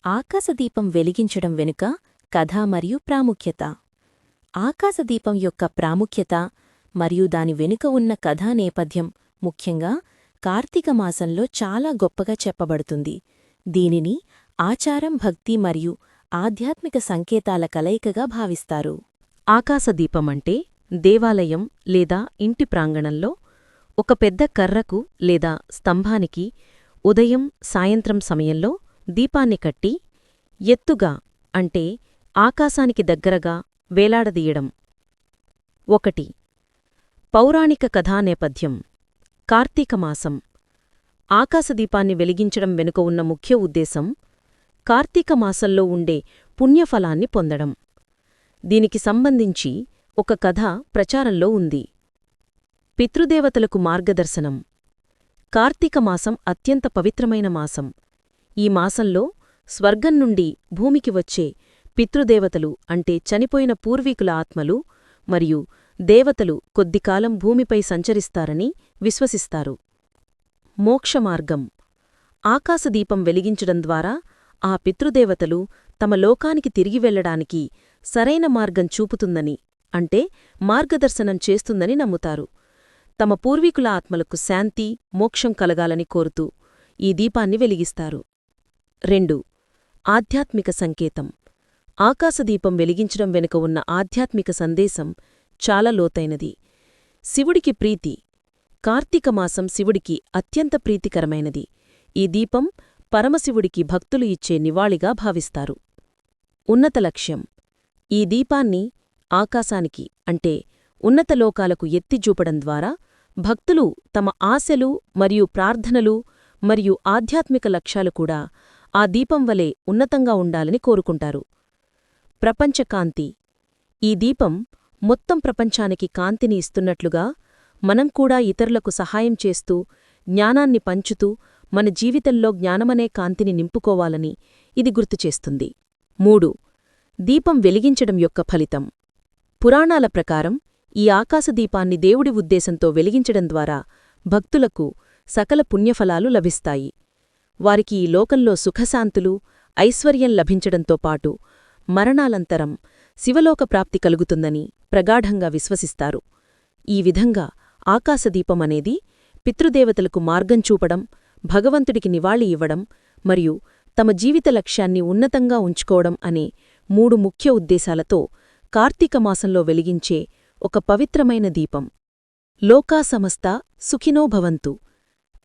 ఆకాశదీపం వెలిగించడం వెనుక కథ మరియు ప్రాముఖ్యత. ఆకాశదీపం యొక్క ప్రాముఖ్యత మరియు దాని వెనుక ఉన్న కథా నేపథ్యం ముఖ్యంగా కార్తీక మాసంలో చాలా గొప్పగా చెప్పబడుతుంది. దీనిని ఆచారం, భక్తి మరియు ఆధ్యాత్మిక సంకేతాల కలయికగా భావిస్తారు. ఆకాశదీపమంటే దేవాలయం లేదా ఇంటి ప్రాంగణంలో ఒక పెద్ద కర్రకు లేదా స్తంభానికి ఉదయం, సాయంత్రం సమయంలో దీపాన్ని కట్టి ఎత్తుగా అంటే ఆకాశానికి దగ్గరగా వేలాడదీయడం. 1. పౌరాణిక కథానేపథ్యం. కార్తీకమాసం. ఆకాశదీపాన్ని వెలిగించడం వెనుక ఉన్న ముఖ్య ఉద్దేశం కార్తీకమాసంలో ఉండే పుణ్యఫలాన్ని పొందడం. దీనికి సంబంధించి ఒక కథ ప్రచారంలో ఉంది. పితృదేవతలకు మార్గదర్శనం. కార్తీకమాసం అత్యంత పవిత్రమైన మాసం. ఈ మాసంలో స్వర్గం నుండి భూమికి వచ్చే పితృదేవతలు అంటే చనిపోయిన పూర్వీకుల ఆత్మలు మరియు దేవతలు కొద్దికాలం భూమిపై సంచరిస్తారని విశ్వసిస్తారు. మోక్షమార్గం. ఆకాశదీపం వెలిగించడం ద్వారా ఆ పితృదేవతలు తమ లోకానికి తిరిగి వెళ్లడానికి సరైన మార్గం చూపుతుందని అంటే మార్గదర్శనం చేస్తుందని నమ్ముతారు. తమ పూర్వీకుల ఆత్మలకు శాంతి, మోక్షం కలగాలని కోరుతూ ఈ దీపాన్ని వెలిగిస్తారు. 2. ఆధ్యాత్మిక సంకేతం. ఆకాశదీపం వెలిగించడం వెనుక ఉన్న ఆధ్యాత్మిక సందేశం చాలా లోతైనది. శివుడికి ప్రీతి. కార్తీకమాసం శివుడికి అత్యంత ప్రీతికరమైనది. ఈ దీపం పరమశివుడికి భక్తులు ఇచ్చే నివాళిగా భావిస్తారు. ఉన్నత లక్ష్యం. ఈ దీపాన్ని ఆకాశానికి అంటే ఉన్నతలోకాలకు ఎత్తిజూపడం ద్వారా భక్తులు తమ ఆశలు మరియు ప్రార్థనలు మరియు ఆధ్యాత్మిక లక్ష్యాలు కూడా ఆ దీపం వలె ఉన్నతంగా ఉండాలని కోరుకుంటారు. ప్రపంచ కాంతి. ఈ దీపం మొత్తం ప్రపంచానికి కాంతిని ఇస్తున్నట్లుగా మనం కూడా ఇతరులకు సహాయం చేస్తూ జ్ఞానాన్ని పంచుతూ మన జీవితంలో జ్ఞానమనే కాంతిని నింపుకోవాలని ఇది గుర్తుచేస్తుంది. 3. దీపం వెలిగించడం యొక్క ఫలితం. పురాణాల ప్రకారం ఈ ఆకాశదీపాన్ని దేవుడి ఉద్దేశంతో వెలిగించడం ద్వారా భక్తులకు సకల పుణ్యఫలాలు లభిస్తాయి. వారికి ఈ లోకంలో సుఖశాంతులు, ఐశ్వర్యం లభించడంతో పాటు మరణానంతరం శివలోక ప్రాప్తి కలుగుతుందని ప్రగాఢంగా విశ్వసిస్తారు. ఈ విధంగా ఆకాశదీపమనేది పితృదేవతలకు మార్గం చూపడం, భగవంతుడికి నివాళి ఇవ్వడం మరియు తమ జీవిత లక్ష్యాన్ని ఉన్నతంగా ఉంచుకోవడం అనే 3 ముఖ్య ఉద్దేశాలతో కార్తీకమాసంలో వెలిగించే ఒక పవిత్రమైన దీపం. లోకా సమస్తా సుఖినో భవంతు.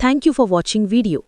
Thank you for watching video.